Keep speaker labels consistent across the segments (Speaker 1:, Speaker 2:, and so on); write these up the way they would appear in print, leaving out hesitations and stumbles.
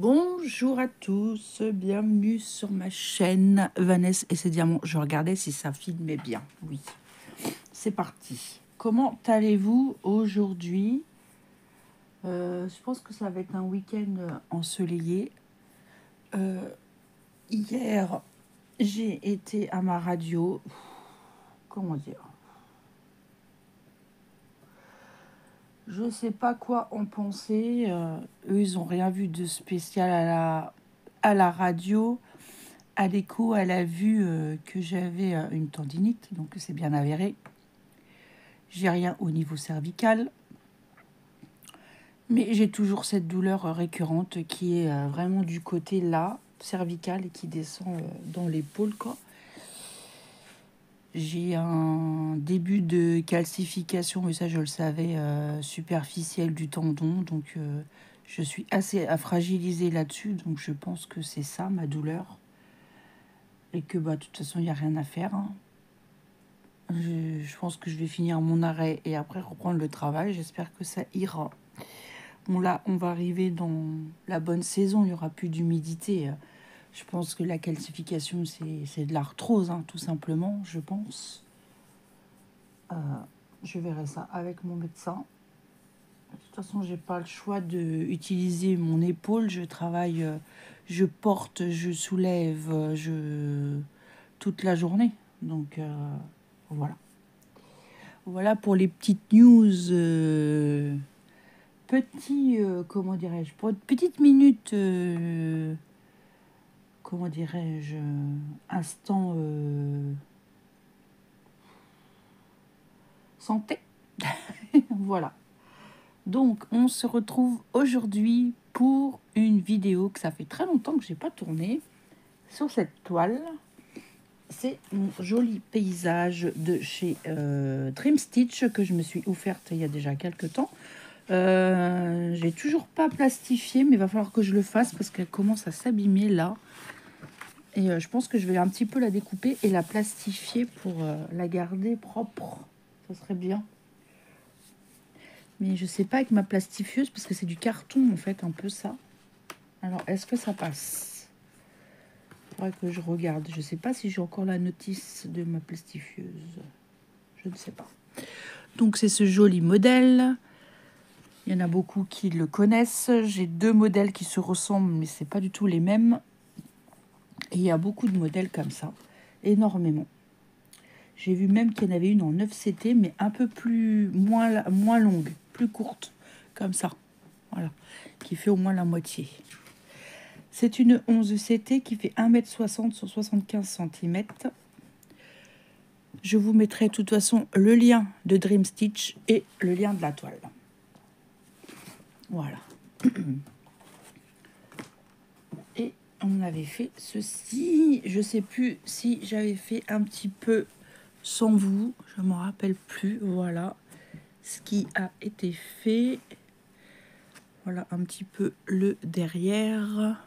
Speaker 1: Bonjour à tous, bienvenue sur ma chaîne Vanessa et ses diamants. Je regardais si ça filmait bien. Oui, c'est parti. Comment allez-vous aujourd'hui? Je pense que ça va être un week-end ensoleillé. Hier, j'ai été à ma radio. Comment dire? Je sais pas quoi en penser. Eux, ils ont rien vu de spécial à la radio. À l'écho, elle a vu que j'avais une tendinite, donc c'est bien avéré. J'ai rien au niveau cervical, mais j'ai toujours cette douleur récurrente qui est vraiment du côté là, cervical, et qui descend dans l'épaule, quoi. J'ai un début de calcification, et ça je le savais, superficielle du tendon, donc je suis assez fragilisée là-dessus, donc je pense que c'est ça ma douleur, et que de toute façon il n'y a rien à faire, hein. Je pense que je vais finir mon arrêt et après reprendre le travail. J'espère que ça ira. Bon, là, on va arriver dans la bonne saison. Il n'y aura plus d'humidité. Je pense que la calcification, c'est de l'arthrose, hein, tout simplement, je pense. Je verrai ça avec mon médecin. De toute façon, j'ai pas le choix d'utiliser mon épaule. Je travaille, je porte, je soulève, toute la journée. Donc, voilà. Voilà pour les petites news, comment dirais-je, pour une petite minute, comment dirais-je, instant santé. Voilà. Donc, on se retrouve aujourd'hui pour une vidéo que ça fait très longtemps que j'ai pas tourné sur cette toile. C'est mon joli paysage de chez Dream Stitch que je me suis offerte il y a déjà quelques temps. J'ai toujours pas plastifié, mais il va falloir que je le fasse parce qu'elle commence à s'abîmer là. Et je pense que je vais un petit peu la découper et la plastifier pour la garder propre. Ça serait bien. Mais je sais pas avec ma plastifieuse parce que c'est du carton en fait, un peu ça. Alors, est-ce que ça passe? Faudrait que je regarde. Je sais pas si j'ai encore la notice de ma plastifieuse. Je ne sais pas. Donc, c'est ce joli modèle. Il y en a beaucoup qui le connaissent. J'ai deux modèles qui se ressemblent, mais c'est pas du tout les mêmes. Et il y a beaucoup de modèles comme ça, énormément. J'ai vu même qu'il y en avait une en 9CT, mais un peu moins longue, plus courte, comme ça. Voilà, qui fait au moins la moitié. C'est une 11CT qui fait 1,60 m sur 75 cm. Je vous mettrai de toute façon le lien de Dream Stitch et le lien de la toile. Voilà. Et on avait fait ceci. Je sais plus si j'avais fait un petit peu sans vous. Je ne m'en rappelle plus. Voilà ce qui a été fait. Voilà un petit peu le derrière.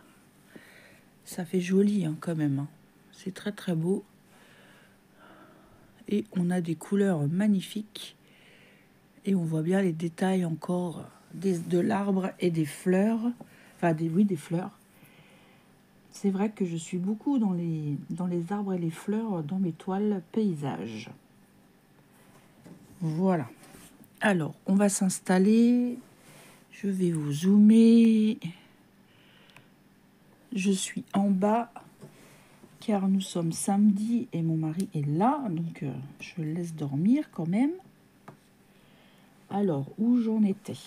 Speaker 1: Ça fait joli hein, quand même. Hein. C'est très très beau. Et on a des couleurs magnifiques. Et on voit bien les détails encore de l'arbre et des fleurs. Enfin, des fleurs. C'est vrai que je suis beaucoup dans les arbres et les fleurs dans mes toiles paysages. Voilà. Alors, on va s'installer. Je vais vous zoomer. Je suis en bas car nous sommes samedi et mon mari est là. Donc, je le laisse dormir quand même. Alors, où j'en étais?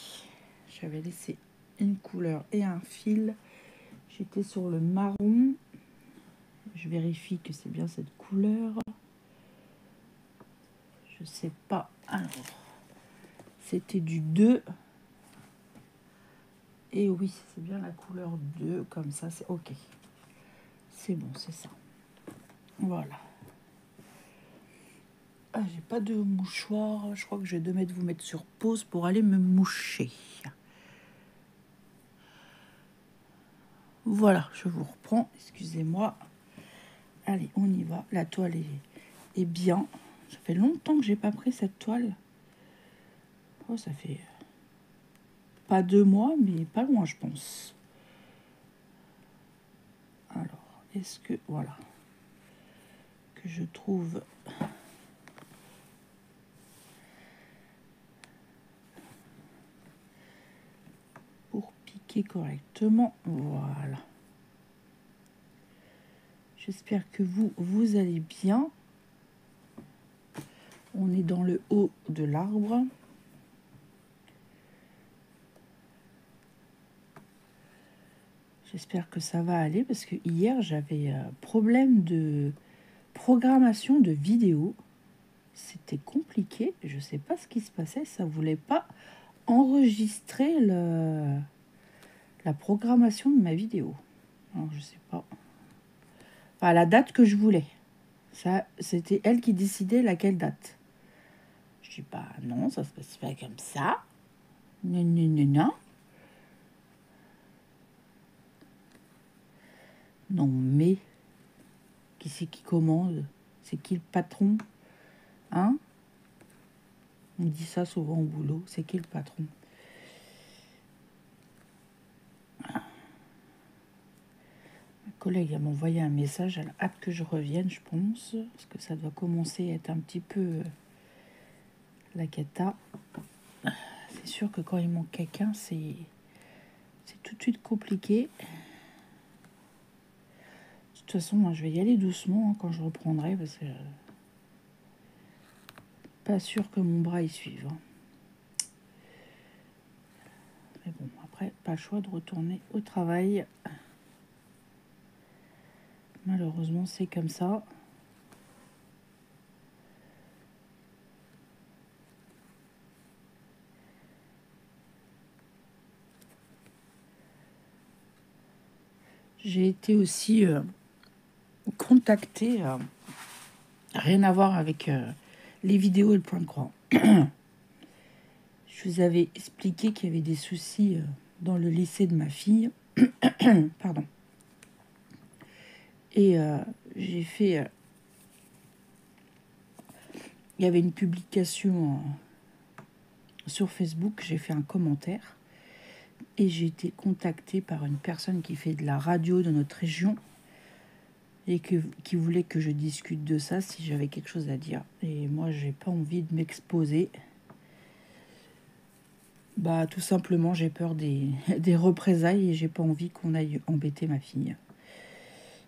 Speaker 1: J'avais laissé une couleur et un fil. J'étais sur le marron. Je vérifie que c'est bien cette couleur. Je sais pas. Alors, c'était du 2. Et oui, c'est bien la couleur 2. Comme ça, c'est OK. C'est bon, c'est ça. Voilà. Ah, j'ai pas de mouchoir. Je crois que je vais vous mettre sur pause pour aller me moucher. Voilà, je vous reprends. Excusez-moi. Allez, on y va. La toile est bien. Ça fait longtemps que j'ai pas pris cette toile. Oh, ça fait pas 2 mois, mais pas loin, je pense. est-ce que, voilà, que je trouve pour piquer correctement. Voilà. J'espère que vous allez bien. On est dans le haut de l'arbre. J'espère que ça va aller parce que hier j'avais problème de programmation de vidéo. C'était compliqué. Je ne sais pas ce qui se passait. Ça ne voulait pas enregistrer la programmation de ma vidéo. Alors je sais pas. Enfin, la date que je voulais. Ça, c'était elle qui décidait laquelle date. Je dis pas non, ça se passe pas comme ça. Non, non, non, non. Non, mais qui c'est qui commande? C'est qui le patron? Hein? On dit ça souvent au boulot. C'est qui le patron? Ma collègue m'a envoyé un message. Elle a hâte que je revienne, je pense. Parce que ça doit commencer à être un petit peu la cata. C'est sûr que quand il manque quelqu'un, c'est tout de suite compliqué. De toute façon, moi, je vais y aller doucement quand je reprendrai. Parce que pas sûr que mon bras y suive. Mais bon, après, pas le choix de retourner au travail. Malheureusement, c'est comme ça. J'ai été aussi contactée, rien à voir avec les vidéos et le point de croix. Je vous avais expliqué qu'il y avait des soucis dans le lycée de ma fille. Pardon. Et j'ai fait... il y avait une publication sur Facebook, j'ai fait un commentaire. Et j'ai été contactée par une personne qui fait de la radio de notre région et qui voulait que je discute de ça si j'avais quelque chose à dire. Et moi, j'ai pas envie de m'exposer. Bah, tout simplement, j'ai peur des représailles et j'ai pas envie qu'on aille embêter ma fille.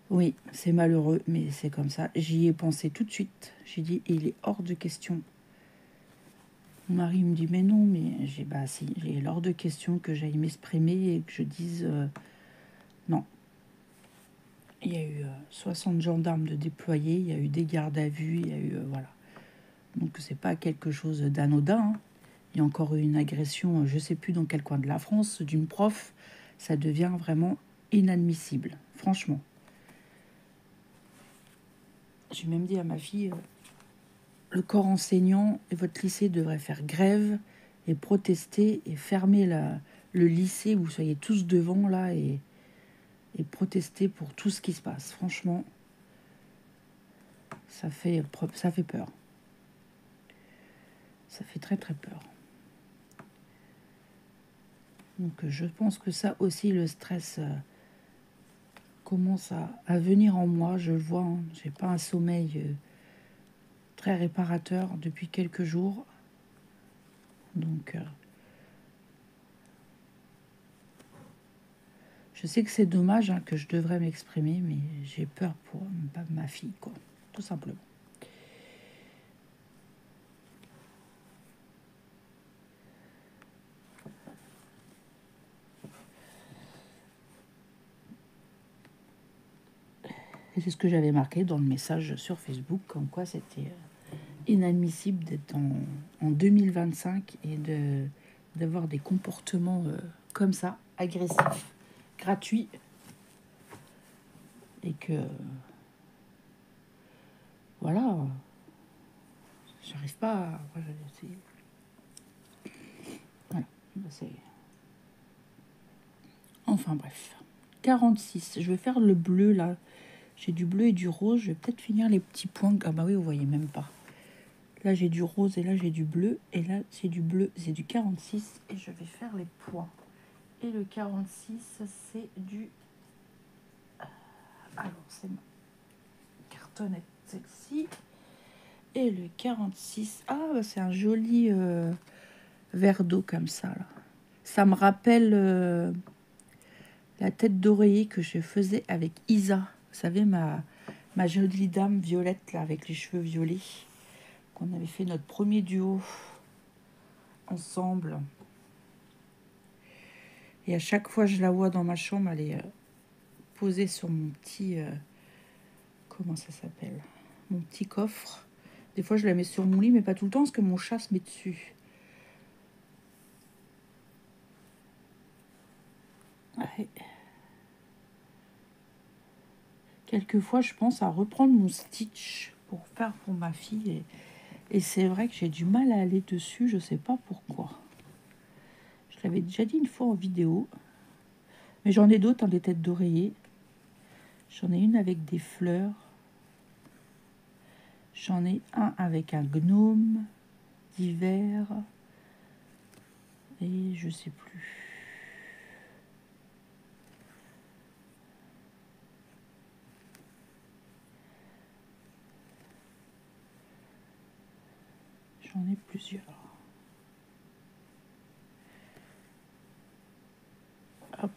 Speaker 1: Oui, c'est malheureux, mais c'est comme ça. J'y ai pensé tout de suite. J'ai dit, il est hors de question. Mon mari me dit, mais non, mais j'ai bah si, il est hors de question que j'aille m'exprimer et que je dise non. Il y a eu 60 gendarmes de déployés, il y a eu des gardes à vue, il y a eu voilà. Donc c'est pas quelque chose d'anodin. Hein. Il y a encore eu une agression, je sais plus dans quel coin de la France, d'une prof. Ça devient vraiment inadmissible, franchement. J'ai même dit à ma fille, le corps enseignant et votre lycée devraient faire grève et protester et fermer le lycée, vous soyez tous devant là et protester pour tout ce qui se passe. Franchement, ça fait peur. Ça fait très très peur. Donc je pense que ça aussi, le stress commence à venir en moi. Je le vois, hein. J'ai pas un sommeil très réparateur depuis quelques jours. Donc je sais que c'est dommage, hein, que je devrais m'exprimer, mais j'ai peur pour ma fille, quoi, tout simplement. Et c'est ce que j'avais marqué dans le message sur Facebook, comme quoi c'était inadmissible d'être en 2025 et d'avoir des comportements comme ça, agressifs, gratuits, et que voilà, j'arrive pas à... Voilà, c'est... Enfin bref. 46, je vais faire le bleu là. J'ai du bleu et du rose, je vais peut-être finir les petits points. Ah bah oui, vous voyez même pas. Là j'ai du rose et là j'ai du bleu. Et là c'est du bleu, c'est du 46. Et je vais faire les points. Et le 46, c'est du Alors, c'est ma cartonnette, celle-ci. Et le 46. Ah, bah, c'est un joli verre d'eau comme ça, là. Ça me rappelle la tête d'oreiller que je faisais avec Isa. Vous savez, ma jolie dame violette, là, avec les cheveux violets. Qu'on avait fait notre premier duo ensemble. Et à chaque fois, je la vois dans ma chambre, elle est posée sur mon petit... comment ça s'appelle? Mon petit coffre. Des fois, je la mets sur mon lit, mais pas tout le temps, parce que mon chat se met dessus. Ouais. Quelquefois, je pense à reprendre mon Stitch pour faire pour ma fille. Et c'est vrai que j'ai du mal à aller dessus, je sais pas pourquoi. Je l'avais déjà dit une fois en vidéo. Mais j'en ai d'autres, hein, des têtes d'oreiller. J'en ai une avec des fleurs. J'en ai un avec un gnome d'hiver. Et je sais plus. J'en ai plusieurs. Hop.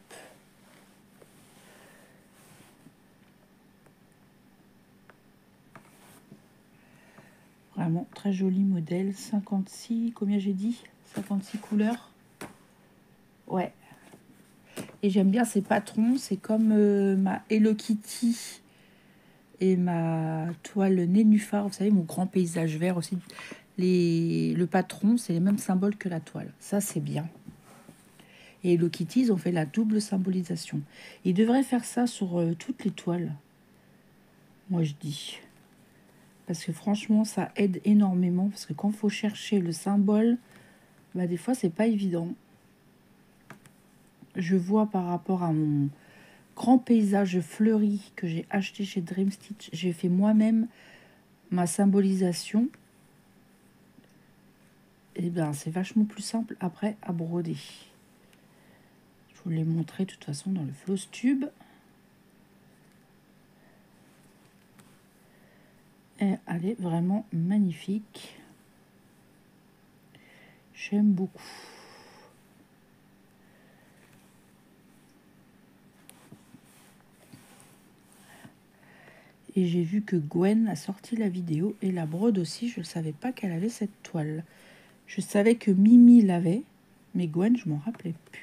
Speaker 1: Vraiment très joli modèle. 56, combien j'ai dit? 56 couleurs. Ouais. Et j'aime bien ces patrons. C'est comme ma Hello Kitty et ma toile nénuphar. Vous savez, mon grand paysage vert aussi. Le patron, c'est les mêmes symboles que la toile. Ça, c'est bien. Et Hello Kitty, ils ont fait la double symbolisation. Ils devraient faire ça sur toutes les toiles. Moi, je dis. Parce que franchement, ça aide énormément. Parce que quand il faut chercher le symbole, bah, des fois, c'est pas évident. Je vois par rapport à mon grand paysage fleuri que j'ai acheté chez Dream Stitch, j'ai fait moi-même ma symbolisation. Et bien, c'est vachement plus simple après à broder. Je vous l'ai montré de toute façon dans le floss tube. Et elle est vraiment magnifique. J'aime beaucoup. Et j'ai vu que Gwen a sorti la vidéo et la brode aussi. Je ne savais pas qu'elle avait cette toile. Je savais que Mimi l'avait, mais Gwen, je m'en rappelais plus.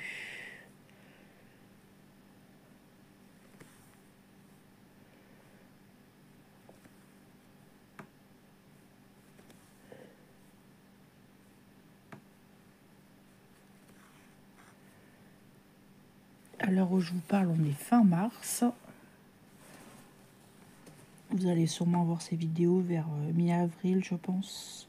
Speaker 1: À l'heure où je vous parle, on est fin mars. Vous allez sûrement voir ces vidéos vers mi-avril, je pense.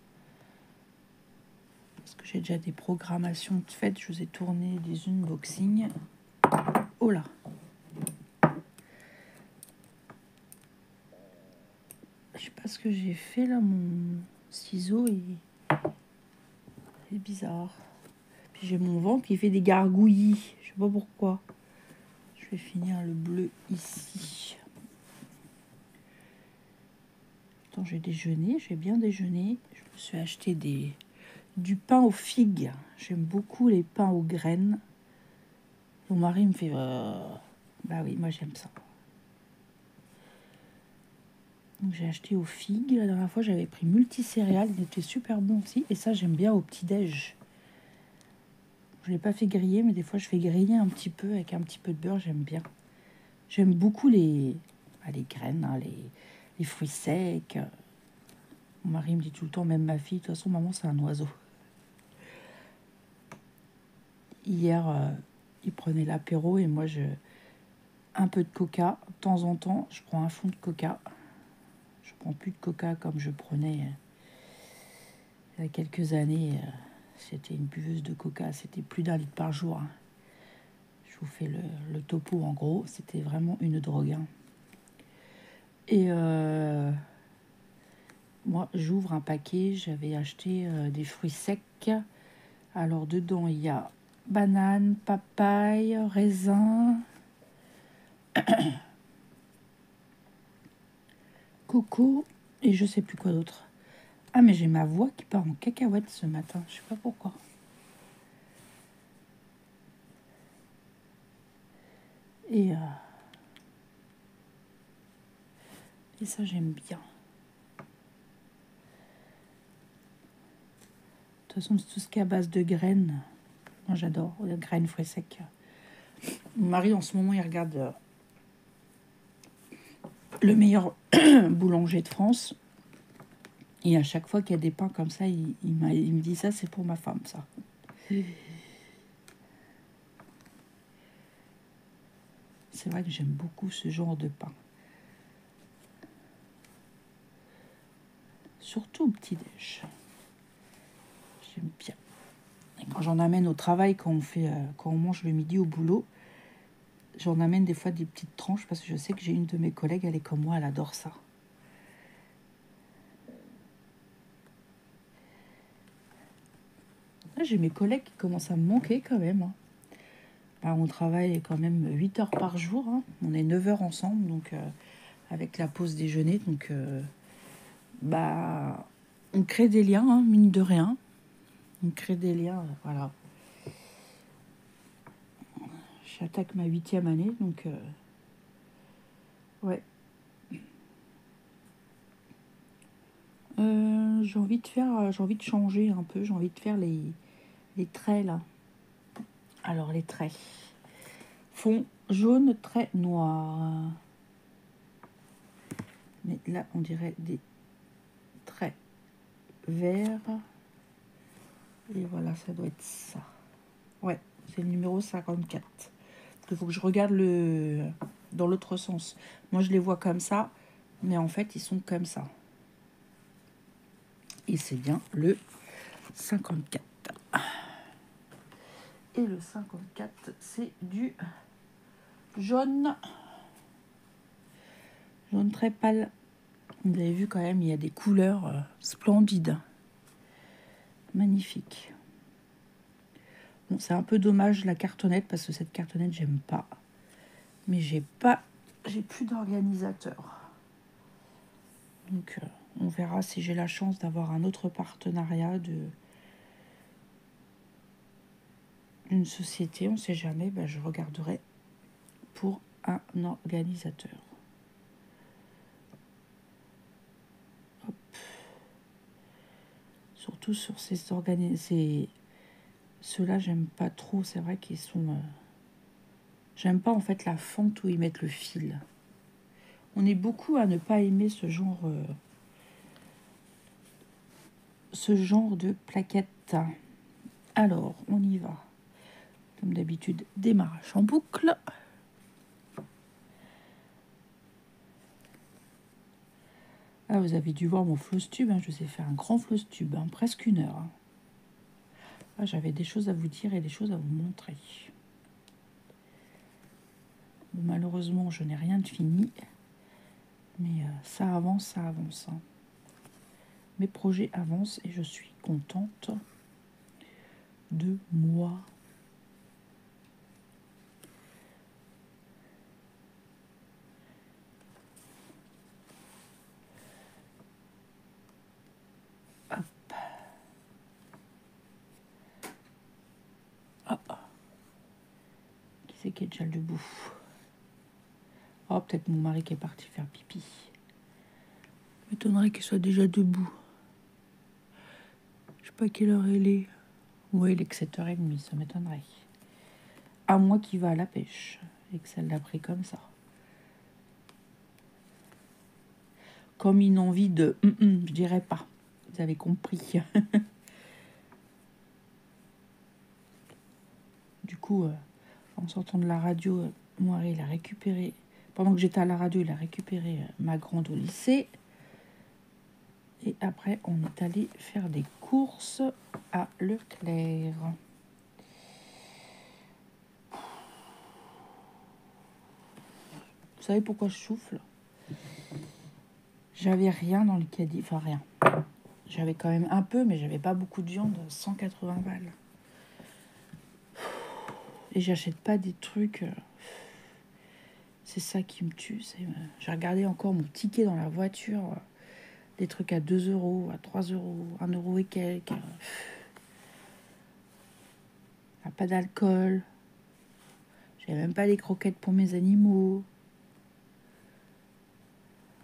Speaker 1: Parce que j'ai déjà des programmations de faites. Je vous ai tourné des unboxings. Oh là! Je sais pas ce que j'ai fait là. Mon ciseau est bizarre. Puis j'ai mon ventre qui fait des gargouillis. Je sais pas pourquoi. Je vais finir le bleu ici. Quand j'ai déjeuné, j'ai bien déjeuné. Je me suis acheté du pain aux figues. J'aime beaucoup les pains aux graines. Mon mari me fait... Bah oui, moi j'aime ça. Donc j'ai acheté aux figues. La dernière fois, j'avais pris multicéréales. Il était super bon aussi. Et ça, j'aime bien au petit-déj. Je ne l'ai pas fait griller, mais des fois, je fais griller un petit peu avec un petit peu de beurre. J'aime bien. J'aime beaucoup les graines, hein, les fruits secs. Mon mari me dit tout le temps, même ma fille, de toute façon, maman, c'est un oiseau. Hier, il prenait l'apéro et moi, un peu de coca. De temps en temps, je prends un fond de coca. Je prends plus de coca comme je prenais il y a quelques années. C'était une buveuse de coca, c'était plus d'1 litre par jour. Hein. Je vous fais le topo en gros, c'était vraiment une drogue. Hein. Et moi, j'ouvre un paquet, j'avais acheté des fruits secs. Alors dedans, il y a banane, papaye, raisin. coco et je sais plus quoi d'autre. Ah, mais j'ai ma voix qui part en cacahuète ce matin. Je sais pas pourquoi. Et ça, j'aime bien. De toute façon, c'est tout ce qui est à base de graines. Moi, j'adore les graines, fruits secs. Mon mari, en ce moment, il regarde le meilleur boulanger de France. Et à chaque fois qu'il y a des pains comme ça, il me dit ça, c'est pour ma femme, ça. C'est vrai que j'aime beaucoup ce genre de pain. Surtout au petit-déj. J'aime bien. Et quand j'en amène au travail, quand on mange le midi au boulot, j'en amène des fois des petites tranches parce que je sais que j'ai une de mes collègues, elle est comme moi, elle adore ça. Là, j'ai mes collègues qui commencent à me manquer quand même. Hein. Bah, on travaille quand même 8 heures par jour. Hein. On est 9 heures ensemble, donc avec la pause déjeuner. Donc, bah, on crée des liens, hein, mine de rien. On crée des liens, voilà. J'attaque ma 8e année, donc ouais. J'ai envie de changer un peu. J'ai envie de faire les traits là. Alors les traits. Fond jaune, trait noir. Mais là, on dirait des traits verts. Et voilà, ça doit être ça. Ouais, c'est le numéro 54. Il faut que je regarde dans l'autre sens. Moi, je les vois comme ça, mais en fait, ils sont comme ça. Et c'est bien le 54. Et le 54, c'est du jaune. Jaune très pâle. Vous avez vu quand même, il y a des couleurs splendides. Magnifique. Bon, c'est un peu dommage la cartonnette, parce que cette cartonnette, j'aime pas. Mais j'ai plus d'organisateur. Donc, on verra si j'ai la chance d'avoir un autre partenariat d'une société. On ne sait jamais. Ben, je regarderai pour un organisateur. Hop. Surtout sur ces organisateurs. Ceux-là, j'aime pas trop. C'est vrai qu'ils sont... J'aime pas en fait la fente où ils mettent le fil. On est beaucoup à ne pas aimer ce genre de plaquettes. Alors, on y va. Comme d'habitude, démarrage en boucle. Ah, vous avez dû voir mon floss tube. Hein. Je vous ai fait un grand floss tube, hein, presque 1 heure. Hein. Ah, j'avais des choses à vous dire et des choses à vous montrer. Bon, malheureusement, je n'ai rien de fini. Mais ça avance, ça avance. Hein. Mes projets avancent et je suis contente de moi. Hop. Hop. Qui c'est qui est déjà debout? Oh, peut-être mon mari qui est parti faire pipi. M'étonnerait qu'il soit déjà debout. Je sais pas quelle heure elle est. Oui, il est que 7h30, ça m'étonnerait. À moi qui va à la pêche et que ça l'a pris comme ça. Comme une envie de... je dirais pas. Vous avez compris. Du coup, en sortant de la radio, mon mari, il a récupéré... Pendant que j'étais à la radio, il a récupéré ma grande au lycée. Et après, on est allé faire des courses à Leclerc. Vous savez pourquoi je souffle? J'avais rien dans le caddie. Enfin, rien. J'avais quand même un peu, mais j'avais pas beaucoup de viande. 180 balles. Et j'achète pas des trucs... C'est ça qui me tue. J'ai regardé encore mon ticket dans la voiture. Des trucs à 2 euros, à 3 euros, 1 euro et quelques. Pas d'alcool. J'ai même pas les croquettes pour mes animaux.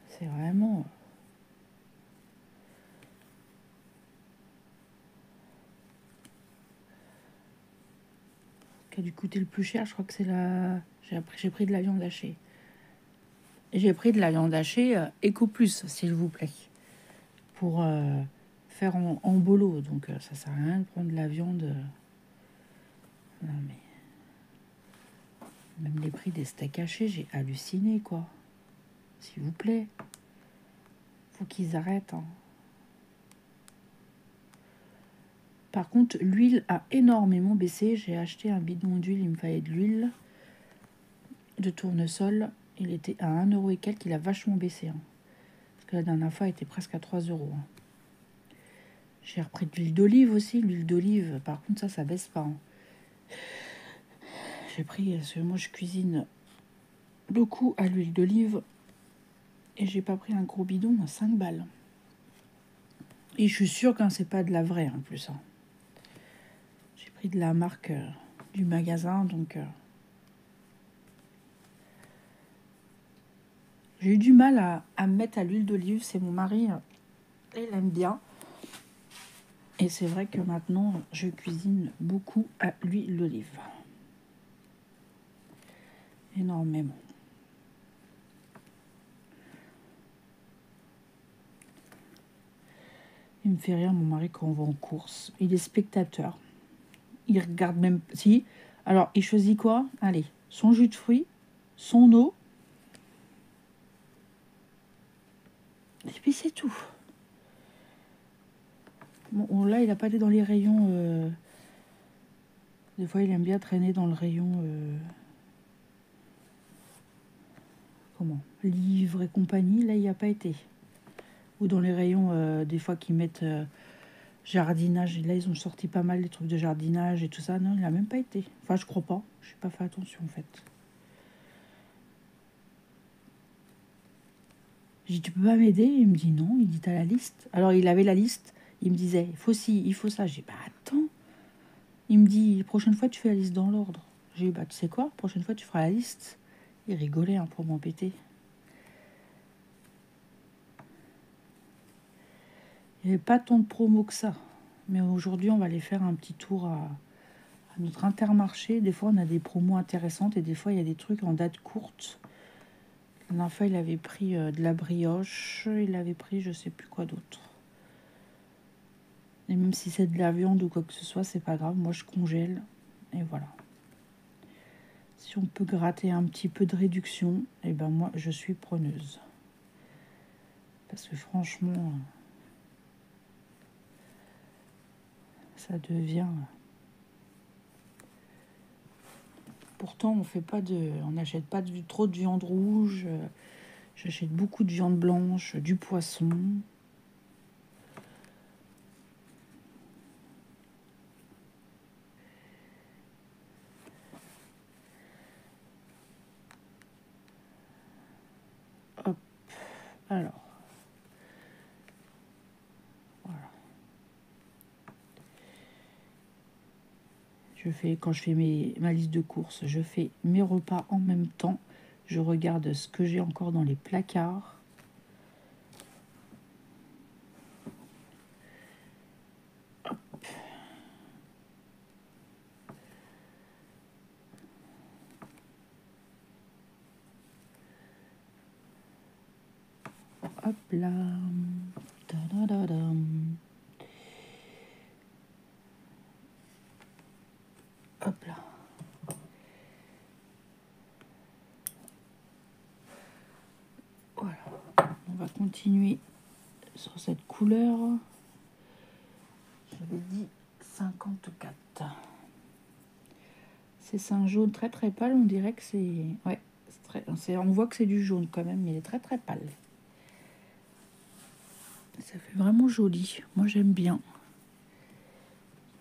Speaker 1: C'est vraiment... qui a dû coûter le plus cher, je crois que c'est la... J'ai pris de la viande hachée. J'ai pris de la viande hachée Eco Plus, s'il vous plaît. Pour faire en bolo. Donc ça sert à rien de prendre de la viande. Non mais... Même les prix des steaks hachés, j'ai halluciné, quoi. S'il vous plaît. Faut qu'ils arrêtent, hein. Par contre, l'huile a énormément baissé. J'ai acheté un bidon d'huile, il me fallait de l'huile de tournesol. Il était à 1 euro et quelques, il a vachement baissé. Hein. Parce que la dernière fois, il était presque à 3 euros. Hein. J'ai repris de l'huile d'olive aussi. L'huile d'olive, par contre, ça baisse pas. Hein. J'ai pris, parce que moi, je cuisine beaucoup à l'huile d'olive. Et j'ai pas pris un gros bidon à 5 balles. Et je suis sûre que c'est pas de la vraie, en plus. Hein. J'ai pris de la marque du magasin, donc... J'ai eu du mal à me mettre à l'huile d'olive. C'est mon mari, il aime bien. Et c'est vrai que maintenant, je cuisine beaucoup à l'huile d'olive. Énormément. Il me fait rire, mon mari, quand on va en course. Il est spectateur. Il regarde même... Si. Alors, il choisit quoi? Allez, son jus de fruits, son eau. Et puis, c'est tout. Bon, là, il n'a pas été dans les rayons... Des fois, il aime bien traîner dans le rayon... Comment? Livres et compagnie. Là, il n'y a pas été. Ou dans les rayons, des fois, qui mettent... jardinage, et là ils ont sorti pas mal les trucs de jardinage et tout ça. Non, il a même pas été. Enfin, je crois pas. Je n'ai pas fait attention en fait. J'ai dit, tu peux pas m'aider? Il me dit non. Il dit, t'as la liste? Alors il avait la liste. Il me disait, il faut ci, il faut ça. J'ai dit, bah attends. Il me dit, prochaine fois tu fais la liste dans l'ordre. J'ai dit, bah tu sais quoi? Prochaine fois tu feras la liste. Il rigolait hein, pour m'embêter. Il n'y avait pas tant de promos que ça. Mais aujourd'hui, on va aller faire un petit tour à notre Intermarché. Des fois, on a des promos intéressantes et des fois, il y a des trucs en date courte. La dernière fois, il avait pris de la brioche. Il avait pris je sais plus quoi d'autre. Et même si c'est de la viande ou quoi que ce soit, c'est pas grave. Moi, je congèle. Et voilà. Si on peut gratter un petit peu de réduction, et ben moi, je suis preneuse. Parce que franchement, ça devient... Pourtant, on n'achète pas trop de viande rouge. J'achète beaucoup de viande blanche, du poisson. Hop, alors. Voilà. Quand je fais ma liste de courses, je fais mes repas en même temps. Je regarde ce que j'ai encore dans les placards. Hop là. Da-da-da-dam. Hop là. Voilà. On va continuer sur cette couleur. J'avais dit 54. C'est un jaune très très pâle. On dirait que c'est... Ouais, on voit que c'est du jaune quand même, mais il est très très pâle. Ça fait vraiment joli. Moi, j'aime bien.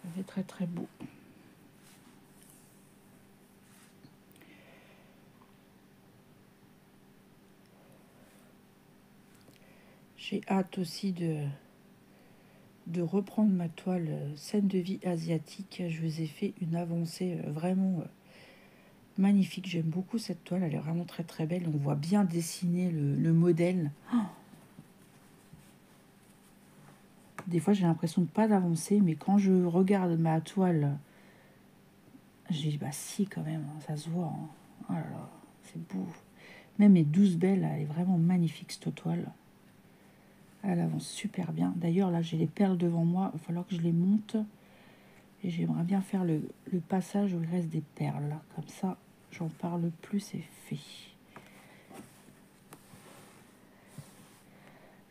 Speaker 1: Ça fait très très beau. J'ai hâte aussi de reprendre ma toile scène de vie asiatique. Je vous ai fait une avancée vraiment magnifique. J'aime beaucoup cette toile, elle est vraiment très très belle. On voit bien dessiner le modèle. Oh, des fois j'ai l'impression de pas d'avancer, mais quand je regarde ma toile, je dis bah si quand même, hein, ça se voit. Hein. Oh là là, c'est beau. Même mes 12 belles, elle est vraiment magnifique cette toile. Elle avance super bien. D'ailleurs là j'ai les perles devant moi, il va falloir que je les monte. Et j'aimerais bien faire le passage où il reste des perles. Comme ça, j'en parle plus, c'est fait.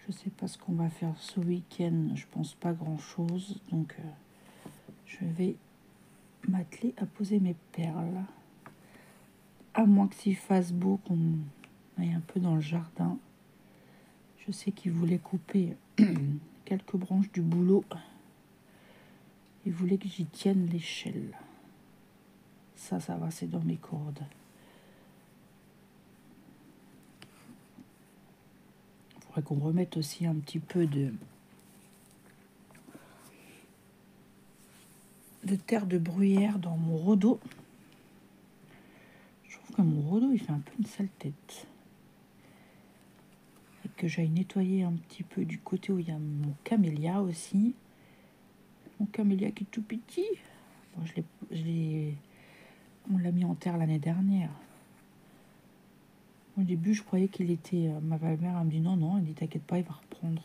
Speaker 1: Je sais pas ce qu'on va faire ce week-end. Je pense pas grand-chose. Donc, je vais m'atteler à poser mes perles. À moins que s'il fasse beau, qu'on aille un peu dans le jardin. Je sais qu'il voulait couper quelques branches du bouleau. Il voulait que j'y tienne l'échelle. Ça va, c'est dans mes cordes. Il faudrait qu'on remette aussi un petit peu de terre de bruyère dans mon roue d'eau. Je trouve que mon roue d'eau, il fait un peu une sale tête. Et que j'aille nettoyer un petit peu du côté où il y a mon camélia aussi. Mon camélia qui est tout petit. Bon, on l'a mis en terre l'année dernière. Au début, je croyais qu'il était... ma belle-mère me dit non, elle dit t'inquiète pas, il va reprendre.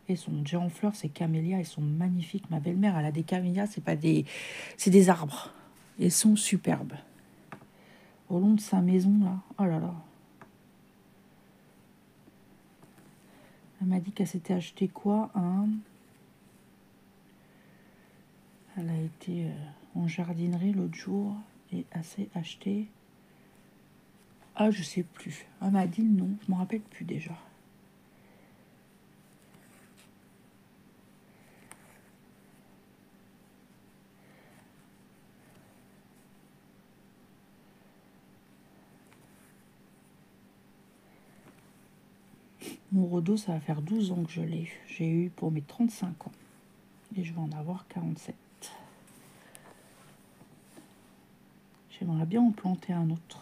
Speaker 1: Et sont déjà en fleurs, ces camélias, elles sont magnifiques. Ma belle-mère, elle a des camélias, c'est des arbres. Elles sont superbes. Au long de sa maison, là, oh là là. Elle m'a dit qu'elle s'était acheté quoi, hein. Elle a été en jardinerie l'autre jour et elle s'est acheté... Ah, je sais plus. Elle m'a dit le nom, je me rappelle plus déjà. Mon Rodo, ça va faire 12 ans que je l'ai. J'ai eu pour mes 35 ans. Et je vais en avoir 47. J'aimerais bien en planter un autre.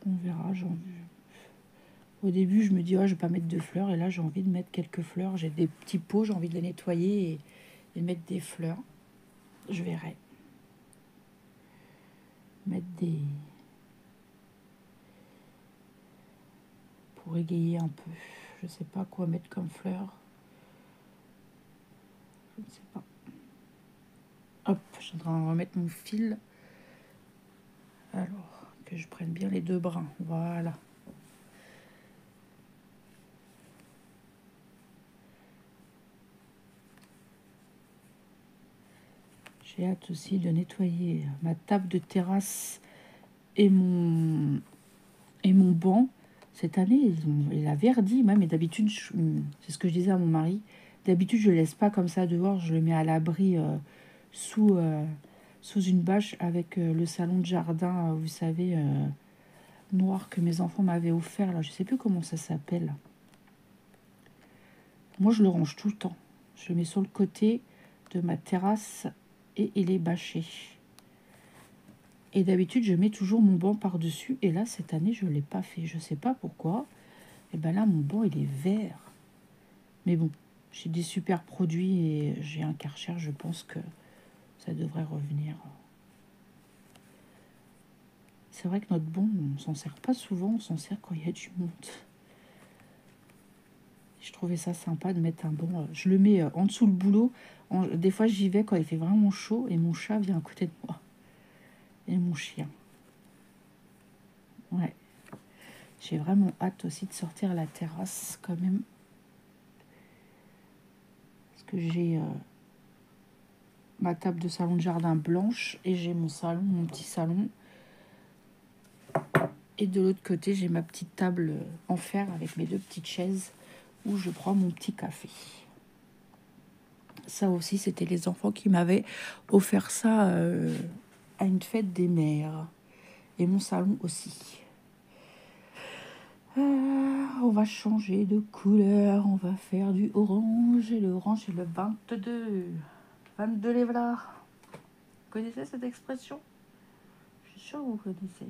Speaker 1: On verra. Au début, je me dis, oh, je vais pas mettre de fleurs. Et là, j'ai envie de mettre quelques fleurs. J'ai des petits pots, j'ai envie de les nettoyer et mettre des fleurs. Je verrai. Mettre des... pour égayer un peu. Je sais pas quoi mettre comme fleurs. Je ne sais pas. Hop, je suis en train de remettre mon fil. Alors, que je prenne bien les deux brins. Voilà. J'ai hâte aussi de nettoyer ma table de terrasse et mon banc. Cette année, il a verdi même. Et d'habitude, c'est ce que je disais à mon mari. D'habitude, je ne le laisse pas comme ça dehors. Je le mets à l'abri sous une bâche avec le salon de jardin, vous savez, noir que mes enfants m'avaient offert. Là, je ne sais plus comment ça s'appelle. Moi, je le range tout le temps. Je le mets sur le côté de ma terrasse et il est bâché. Et d'habitude, je mets toujours mon banc par-dessus. Et là, cette année, je ne l'ai pas fait. Je ne sais pas pourquoi. Et bien là, mon banc, il est vert. Mais bon, j'ai des super produits et j'ai un Karcher. Je pense que ça devrait revenir. C'est vrai que notre banc, on s'en sert pas souvent. On s'en sert quand il y a du monde. Je trouvais ça sympa de mettre un banc. Je le mets en dessous le boulot. Des fois, j'y vais quand il fait vraiment chaud. Et mon chat vient à côté de moi. Et mon chien. Ouais. J'ai vraiment hâte aussi de sortir à la terrasse quand même. Parce que j'ai ma table de salon de jardin blanche et j'ai mon salon, mon petit salon. Et de l'autre côté, j'ai ma petite table en fer avec mes deux petites chaises où je prends mon petit café. Ça aussi, c'était les enfants qui m'avaient offert ça à une fête des mères. Et mon salon aussi. On va changer de couleur. On va faire du orange. Et l'orange, c'est le 22. 22 les voilà. Vous connaissez cette expression? Je suis sûre que vous connaissez.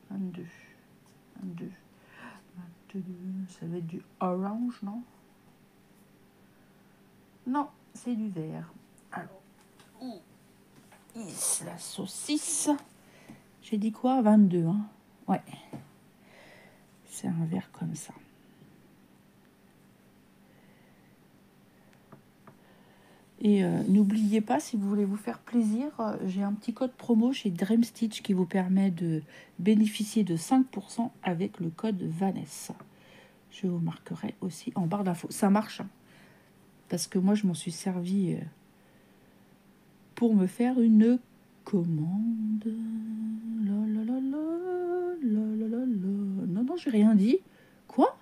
Speaker 1: 22. 22. 22. Ça va être du orange, non? Non, c'est du vert. Alors, la saucisse. J'ai dit quoi? 22, hein? Ouais. C'est un vert comme ça. Et n'oubliez pas, si vous voulez vous faire plaisir, j'ai un petit code promo chez Dream Stitch qui vous permet de bénéficier de 5% avec le code Vanessa. Je vous marquerai aussi en barre d'infos. Ça marche, hein, parce que moi, je m'en suis servi pour me faire une commande. Non, non, j'ai rien dit. Quoi?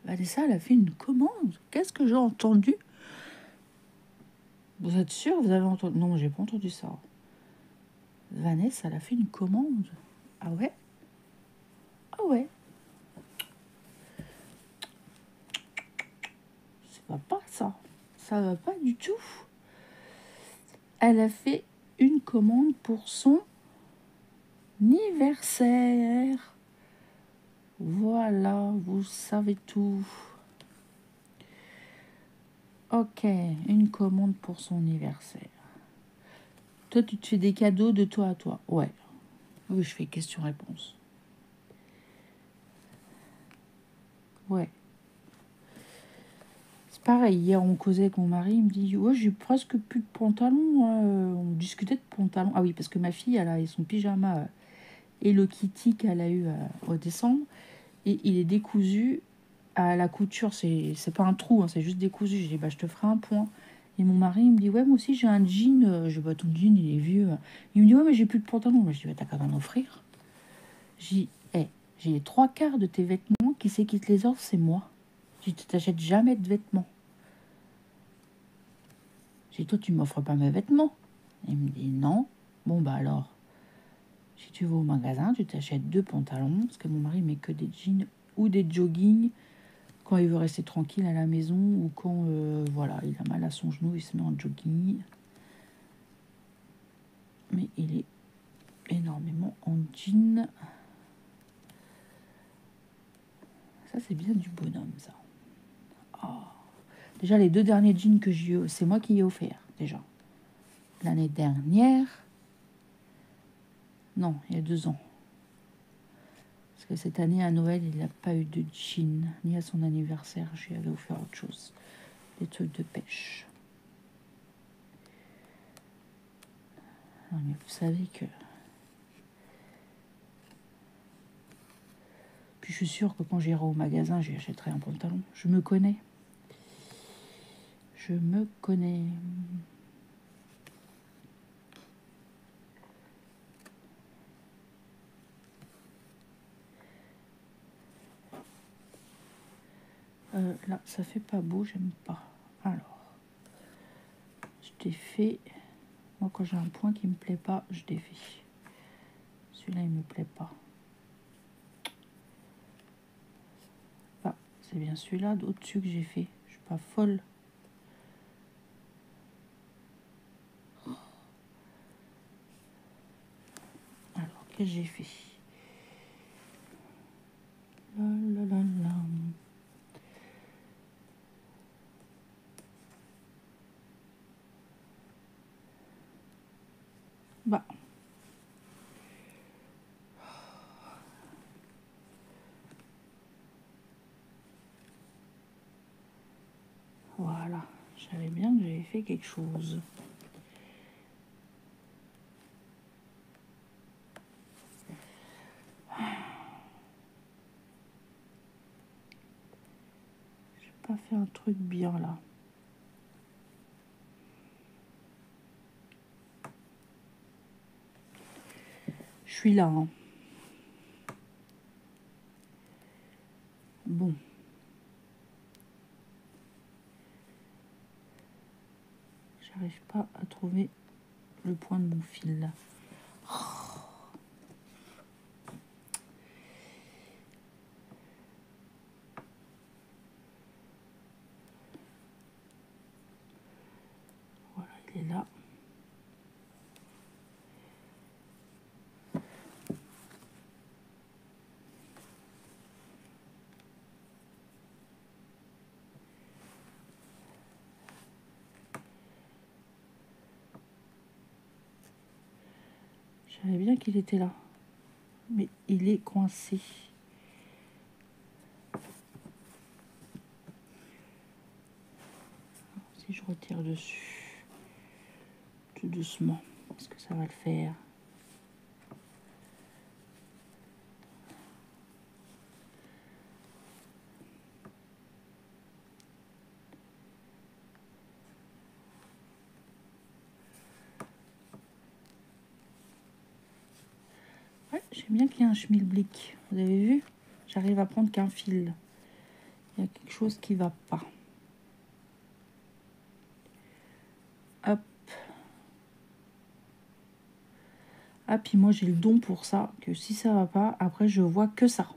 Speaker 1: Vanessa, elle a fait une commande. Qu'est-ce que j'ai entendu? Vous êtes sûr? Vous avez entendu? Non, j'ai pas entendu ça. Vanessa, elle a fait une commande. Ah ouais? Ah ouais? Ça va pas, ça. Ça va pas du tout. Elle a fait une commande pour son anniversaire. Voilà, vous savez tout. Ok, une commande pour son anniversaire. Toi, tu te fais des cadeaux de toi à toi. Ouais. Oui, je fais question-réponse. Ouais. C'est pareil, hier on causait avec mon mari, il me dit ouais, j'ai presque plus de pantalon. On discutait de pantalon. Ah oui, parce que ma fille, elle a son pyjama Hello Kitty qu'elle a eu au décembre. Et il est décousu à la couture. C'est pas un trou, hein, c'est juste décousu. Je dis bah je te ferai un point. Et mon mari il me dit ouais, moi aussi j'ai un jean. Je dis bah ton jean il est vieux. Il me dit ouais, mais j'ai plus de pantalon. Moi je dis bah t'as qu'à m'en offrir. J'ai j'ai les 3/4 de tes vêtements. Qui c'est qui te les offre? C'est moi. Je dis t'achètes jamais de vêtements. J'ai dit, toi, tu m'offres pas mes vêtements. Il me dit, non. Bon, bah alors, si tu vas au magasin, tu t'achètes 2 pantalons, parce que mon mari met que des jeans ou des joggings quand il veut rester tranquille à la maison ou quand, voilà, il a mal à son genou, il se met en jogging. Mais il est énormément en jean. Ça, c'est bien du bonhomme, ça. Oh. Déjà, les 2 derniers jeans que j'ai eu, c'est moi qui ai offert, déjà. L'année dernière... Non, il y a 2 ans. Parce que cette année, à Noël, il n'a pas eu de jean, ni à son anniversaire. Je lui avais offert autre chose. Des trucs de pêche. Non, mais vous savez que... Puis je suis sûre que quand j'irai au magasin, j'y achèterai un pantalon. Je me connais. Je me connais. Là, ça fait pas beau, j'aime pas. Alors, je défais. Moi, quand j'ai un point qui me plaît pas, je défais. Celui-là, il me plaît pas. Ah, c'est bien celui-là au-dessus que j'ai fait. Je suis pas folle. Alors, qu'est-ce que j'ai fait? La la la la. Bah. Voilà. Je savais bien que j'avais fait quelque chose. J'ai pas fait un truc bien là. suis là. Hein. Bon. J'arrive pas à trouver le point de mon fil là. Voilà, il est là. Je savais bien qu'il était là. Mais il est coincé. Si je retire dessus, tout doucement, est-ce que ça va le faire? Ouais, j'aime bien qu'il y ait un schmilblick. Vous avez vu? J'arrive à prendre qu'un fil. Il y a quelque chose qui va pas. Hop. Ah, puis moi, j'ai le don pour ça, que si ça va pas, après, je vois que ça.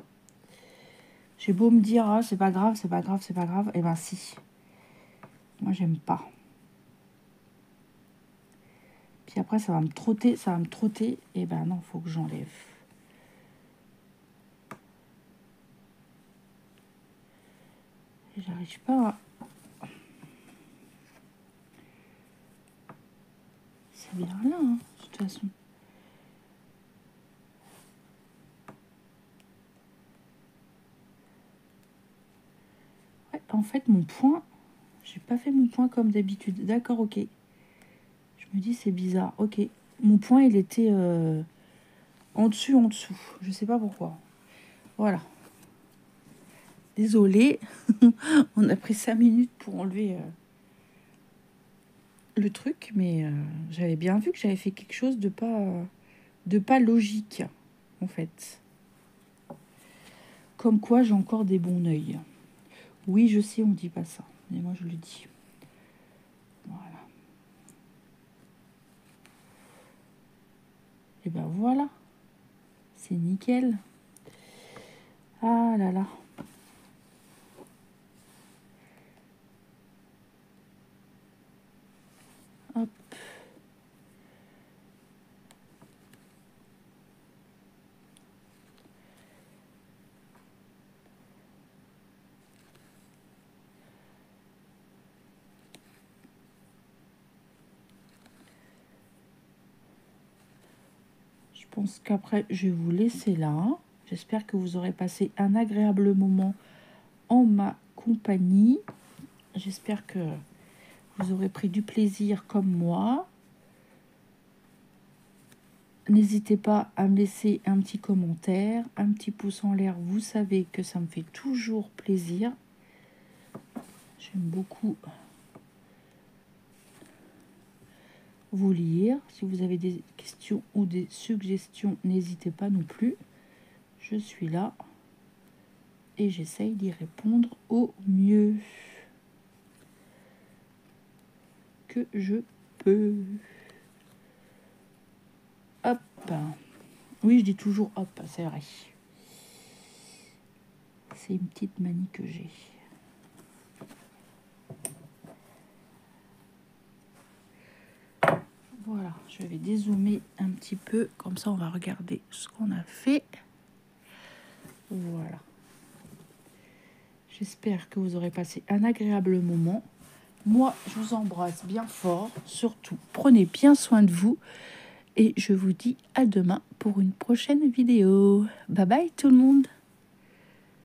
Speaker 1: J'ai beau me dire, ah, c'est pas grave, c'est pas grave, c'est pas grave. Eh ben, si. Moi, j'aime pas. Puis après, ça va me trotter, ça va me trotter. Eh ben, non, faut que j'enlève. Et j'arrive pas à... C'est bien là, hein, de toute façon. Ouais, en fait, mon point... J'ai pas fait mon point comme d'habitude. D'accord, ok. Je me dis, c'est bizarre. Ok. Mon point, il était en dessous. Je sais pas pourquoi. Voilà. Désolée. On a pris 5 minutes pour enlever le truc. Mais j'avais bien vu que j'avais fait quelque chose de pas logique, en fait. Comme quoi, j'ai encore des bons œils. Oui, je sais, on dit pas ça. Mais moi, je le dis. Voilà. Et ben voilà. C'est nickel. Ah là là. Hop. Je pense qu'après, je vais vous laisser là. J'espère que vous aurez passé un agréable moment en ma compagnie. J'espère que vous aurez pris du plaisir comme moi. N'hésitez pas à me laisser un petit commentaire, un petit pouce en l'air. Vous savez que ça me fait toujours plaisir. J'aime beaucoup vous lire. Si vous avez des questions ou des suggestions, n'hésitez pas non plus. Je suis là et j'essaye d'y répondre au mieux que je peux. Hop. Oui, je dis toujours hop, c'est vrai. C'est une petite manie que j'ai. Voilà, je vais dézoomer un petit peu. Comme ça, on va regarder ce qu'on a fait. Voilà. J'espère que vous aurez passé un agréable moment. Moi, je vous embrasse bien fort. Surtout, prenez bien soin de vous. Et je vous dis à demain pour une prochaine vidéo. Bye bye tout le monde.